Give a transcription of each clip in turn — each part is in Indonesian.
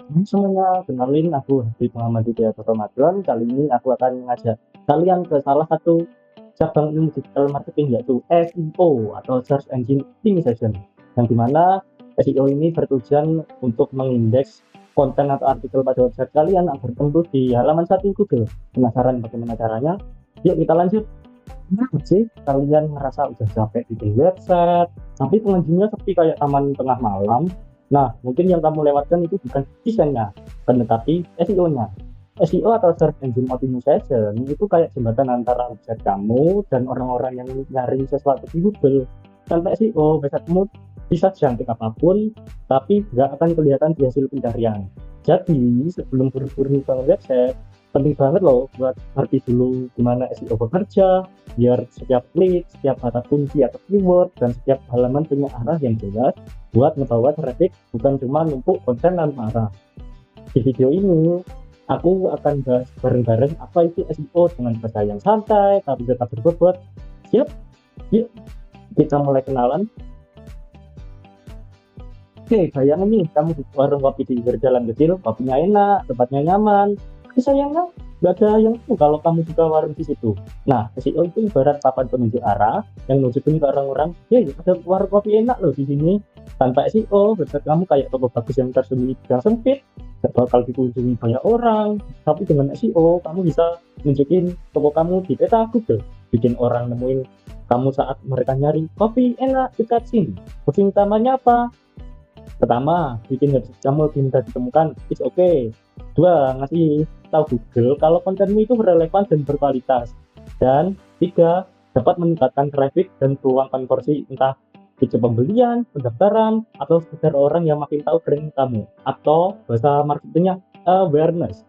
Semuanya, kenalin aku Habib Muhammad Hidayat Ramadan. Kali ini aku akan mengajak kalian ke salah satu cabang ilmu digital marketing yaitu SEO atau Search Engine Optimization. Yang dimana SEO ini bertujuan untuk mengindeks konten atau artikel pada website kalian agar tembus di halaman satu Google. Penasaran bagaimana caranya? Yuk kita lanjut. Kenapa sih kalian ngerasa udah capek bikin website, tapi pengunjungnya sepi kayak taman tengah malam? Nah, mungkin yang kamu lewatkan itu bukan desainnya, tetapi SEO-nya. SEO atau Search Engine Optimization itu kayak jembatan antara website kamu dan orang-orang yang nyari sesuatu di Google. Tanpa SEO, websitemu bisa cantik apapun, tapi nggak akan kelihatan di hasil pencarian. Jadi, sebelum buru-buru bangun website, penting banget loh buat ngerti dulu gimana SEO bekerja, biar setiap klik, setiap kata kunci atau keyword, dan setiap halaman punya arah yang jelas buat ngebawa traffic, bukan cuma numpuk konten tanpa arah. Di video ini, aku akan bahas bareng-bareng apa itu SEO dengan bahasa yang santai tapi tetap berbobot. Siap? Yuk, kita mulai kenalan. Oke, bayangin nih, kamu di warung kopi di pinggir jalan kecil, kopinya enak, tempatnya nyaman. Tapi sayangnya, nggak ada yang tahu kalau kamu buka warung di situ. Nah, SEO itu ibarat papan penunjuk arah yang nunjukin ke orang-orang, ya ada warung kopi enak loh di sini. Tanpa SEO, website kamu kayak toko bagus yang tersembunyi di gang sempit, nggak bakal dikunjungi banyak orang. Tapi dengan SEO, kamu bisa nunjukin toko kamu di peta Google, bikin orang nemuin kamu saat mereka nyari kopi enak dekat sini. Fungsi utamanya apa? Pertama, bikin website kamu lebih mudah ditemukan, it's okay. Dua, ngasih tahu Google kalau kontenmu itu relevan dan berkualitas. Dan tiga, dapat meningkatkan traffic dan peluang konversi entah itu pembelian, pendaftaran, atau sekedar orang yang makin tahu brand kamu. Atau bahasa marketingnya awareness.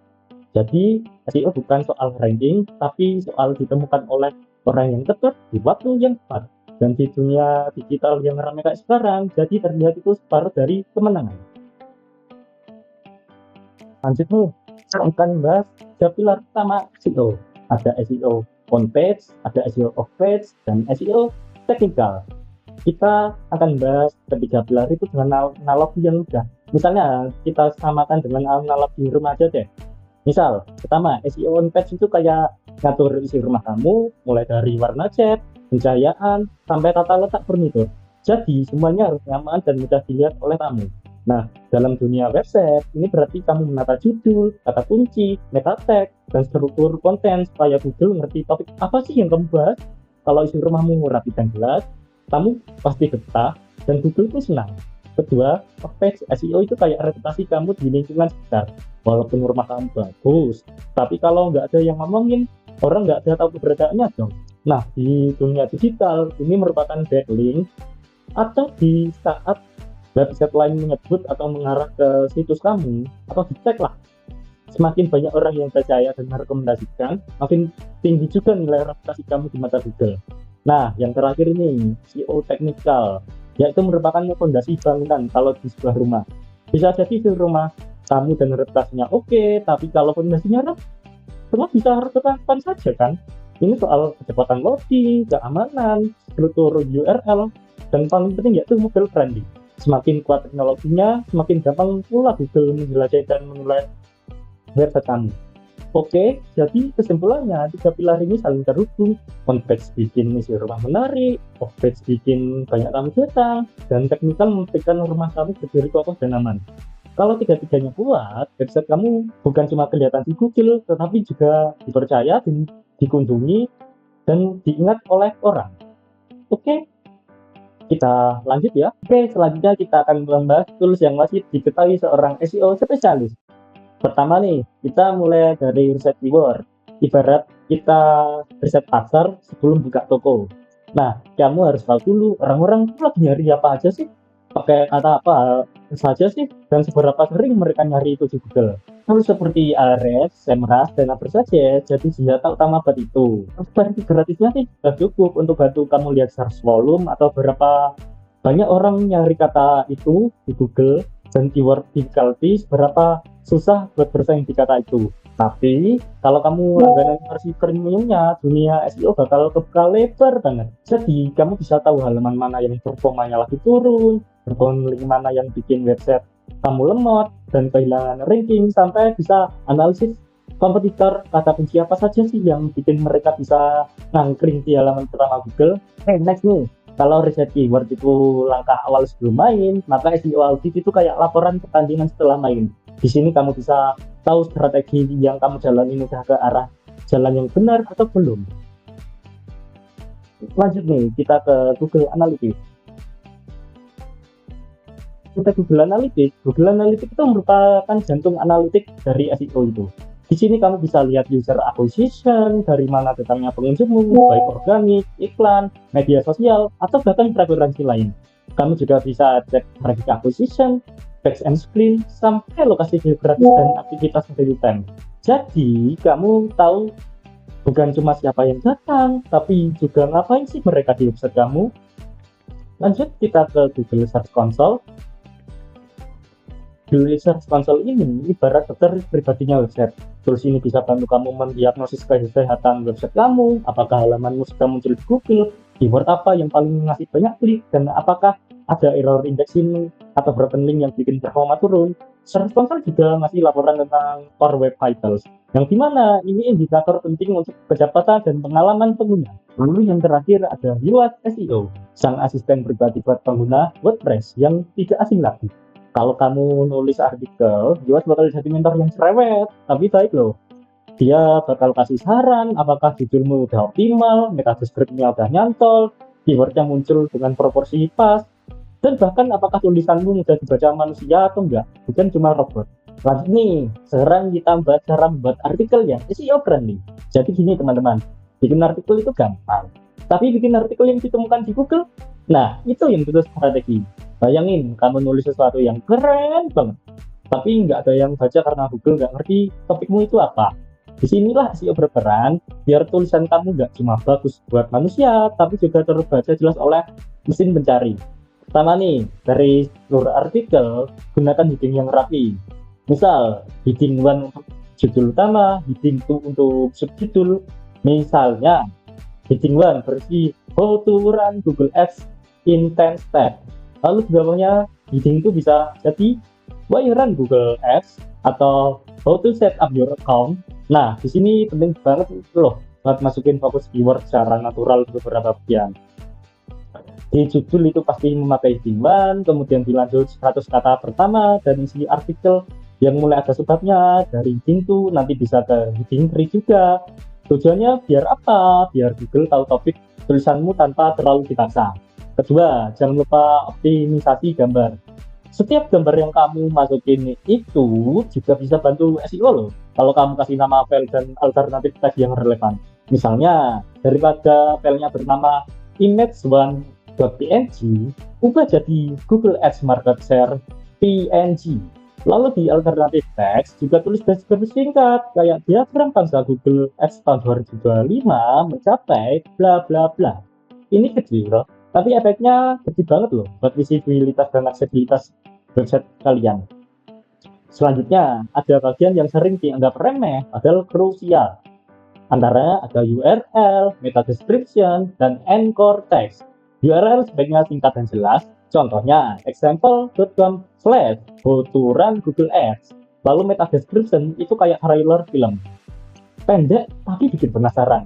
Jadi, SEO bukan soal ranking, tapi soal ditemukan oleh orang yang tepat di waktu yang tepat. Dan di dunia digital yang ramai kayak sekarang, jadi terlihat itu separuh dari kemenangan. Lanjut nih, kita akan bahas tiga pilar utama SEO. Ada SEO on page, ada SEO off page, dan SEO teknikal. Kita akan bahas ketiga pilar itu dengan analogi yang mudah. Misalnya, kita samakan dengan analogi rumah aja deh. Misal, pertama, SEO on page itu kayak ngatur isi rumah kamu, mulai dari warna cat, pencahayaan, sampai tata letak furnitur. Jadi, semuanya harus nyaman dan mudah dilihat oleh tamu. Nah, dalam dunia website, ini berarti kamu menata judul, kata kunci, meta tag, dan struktur konten supaya Google ngerti topik apa sih yang kamu bahas. Kalau isi rumahmu rapi dan jelas, kamu pasti betah dan Google pun senang. Kedua, page SEO itu kayak reputasi kamu di lingkungan sekitar. Walaupun rumah kamu bagus, tapi kalau nggak ada yang ngomongin, orang nggak ada tahu keberadaannya dong. Nah, di dunia digital, ini merupakan backlink atau di saat website lain menyebut atau mengarah ke situs kamu, atau di tag lah. Semakin banyak orang yang percaya dan merekomendasikan, makin tinggi juga nilai reputasi kamu di mata Google. Nah, yang terakhir ini, SEO teknikal, yaitu merupakan fondasi bangunan kalau di sebuah rumah. Bisa jadi di rumah kamu dan reputasinya oke, tapi kalau fondasinya rendah, semua bisa retak saja kan. Ini soal kecepatan loading, keamanan, struktur URL, dan paling penting yaitu mobile friendly. Semakin kuat teknologinya, semakin gampang pula Google menjelajahi dan menilai website kamu. Oke, jadi kesimpulannya tiga pilar ini saling terhubung. On page bikin isi rumah menarik, off page bikin banyak tamu datang, dan teknikal memberikan rumah kamu berdiri kokoh dan aman. Kalau tiga-tiganya kuat, website kamu bukan cuma kelihatan di Google, tetapi juga dipercaya, dikunjungi, dan diingat oleh orang. Oke, kita lanjut ya. Oke, selanjutnya kita akan membahas tools yang wajib diketahui seorang SEO spesialis. Pertama nih, kita mulai dari riset keyword. Ibarat kita riset pasar sebelum buka toko. Nah, kamu harus tahu dulu orang-orang itu lagi nyari apa aja sih, pakai kata apa saja sih, dan seberapa sering mereka nyari itu di Google. Tools seperti Ahrefs, Semrush, dan apa saja jadi senjata utama buat itu. Versi gratisnya sih sudah cukup untuk bantu kamu lihat search volume atau berapa banyak orang nyari kata itu di Google dan keyword difficulty, seberapa susah buat bersaing di kata itu. Tapi kalau kamu langganan versi premiumnya, dunia SEO bakal kebuka lebar banget. Jadi kamu bisa tahu halaman mana yang performanya lagi turun, link mana yang bikin website kamu lemot, dan kehilangan ranking, sampai bisa analisis kompetitor, kata kunci apa saja sih yang bikin mereka bisa ngangkring di halaman pertama Google. Next nih, kalau riset keyword itu langkah awal sebelum main, maka SEO audit itu kayak laporan pertandingan setelah main. Di sini kamu bisa tahu strategi yang kamu jalanin udah ke arah jalan yang benar atau belum. Lanjut nih, kita ke Google Analytics. Google Analytics itu merupakan jantung analitik dari SEO itu. Di sini kamu bisa lihat user acquisition, dari mana datangnya pengunjungmu, baik organik, iklan, media sosial, atau bahkan preferensi lain. Kamu juga bisa cek traffic acquisition, text and screen, sampai lokasi geografis dan aktivitas real time. Jadi, kamu tahu bukan cuma siapa yang datang, tapi juga ngapain sih mereka di website kamu. Lanjut, kita ke Google Search Console. Google Search Console ini ibarat dokter pribadinya website. Terus ini bisa bantu kamu mendiagnosis kesehatan website kamu, apakah halamanmu sudah muncul di Google, keyword apa yang paling ngasih banyak klik, dan apakah ada error indexing atau broken link yang bikin performa turun. Search Console juga ngasih laporan tentang Core Web Vitals, yang dimana ini indikator penting untuk kecepatan dan pengalaman pengguna. Lalu yang terakhir ada UX SEO, sang asisten pribadi buat pengguna WordPress yang tidak asing lagi. Kalau kamu nulis artikel, UX bakal jadi mentor yang cerewet, tapi baik loh. Dia bakal kasih saran, apakah judulmu udah optimal, meta description-nya udah nyantol, keywordnya muncul dengan proporsi pas, dan bahkan apakah tulisanmu mudah dibaca manusia atau enggak, bukan cuma robot. Lanjut nih, sekarang kita bahas cara membuat artikel yang SEO friendly. Jadi gini teman-teman, bikin artikel itu gampang, tapi bikin artikel yang ditemukan di Google, nah itu yang butuh strategi. Bayangin kamu nulis sesuatu yang keren banget, tapi nggak ada yang baca karena Google nggak ngerti topikmu itu apa. Disinilah SEO berperan, biar tulisan kamu nggak cuma bagus buat manusia, tapi juga terbaca jelas oleh mesin pencari. Pertama nih, dari seluruh artikel, gunakan heading yang rapi. Misal, heading 1 untuk judul utama, heading 2 untuk subjudul. Misalnya, heading 1 versi How to Run Google Ads in 10 Steps. Lalu di bawahnya heading itu bisa jadi Why You Run Google Ads atau How to Set Up Your Account. Nah, di sini penting banget loh buat masukin fokus keyword secara natural ke beberapa bagian. Di judul itu pasti memakai heading 1, kemudian dilanjut 100 kata pertama dan isi artikel yang mulai ada sebabnya. Dari heading 2 nanti bisa ke heading 3 juga. Tujuannya biar apa? Biar Google tahu topik tulisanmu tanpa terlalu dipaksa. Kedua, jangan lupa optimisasi gambar. Setiap gambar yang kamu masukin itu juga bisa bantu SEO loh. Kalau kamu kasih nama file dan alternatif tag yang relevan. Misalnya, daripada filenya bernama image1.png, ubah jadi Google Ads Market Share PNG. Lalu di alternatif teks juga tulis deskripsi singkat, kayak diagram pangsa Google Ads tahun 2025 mencapai bla bla bla. Ini kecil, tapi efeknya gede banget loh buat visibilitas dan aksesibilitas website kalian. Selanjutnya, ada bagian yang sering dianggap remeh, padahal krusial. Antara ada URL, meta description, dan anchor text. URL sebaiknya singkat dan jelas. Contohnya, example.com/how-to-run-Google-Ads. Lalu meta description itu kayak trailer film. Pendek tapi bikin penasaran.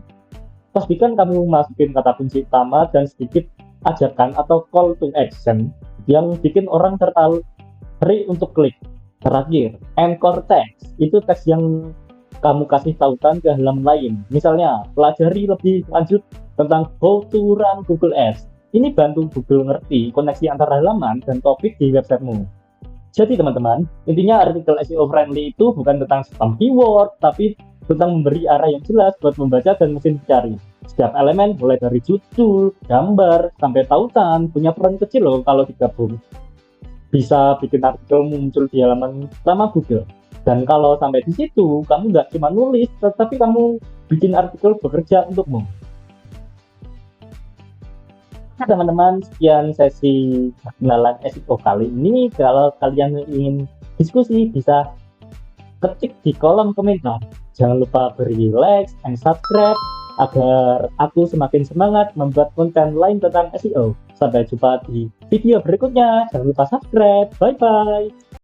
Pastikan kamu masukin kata kunci utama dan sedikit ajakan atau call to action yang bikin orang tertarik untuk klik. Terakhir, anchor text itu teks yang kamu kasih tautan ke halaman lain. Misalnya, pelajari lebih lanjut tentang how to run Google Ads. Ini bantu Google ngerti koneksi antara halaman dan topik di websitemu. Jadi teman-teman, intinya artikel SEO friendly itu bukan tentang spam keyword, tapi tentang memberi arah yang jelas buat membaca dan mesin pencari. Setiap elemen mulai dari judul, gambar, sampai tautan punya peran kecil loh kalau digabung. Bisa bikin artikel muncul di halaman pertama Google. Dan kalau sampai di situ, kamu nggak cuma nulis, tetapi kamu bikin artikel bekerja untukmu. Nah teman-teman, sekian sesi perkenalan SEO kali ini. Kalau kalian ingin diskusi, bisa ketik di kolom komentar. Jangan lupa beri like and subscribe agar aku semakin semangat membuat konten lain tentang SEO. Sampai jumpa di video berikutnya. Jangan lupa subscribe. Bye bye.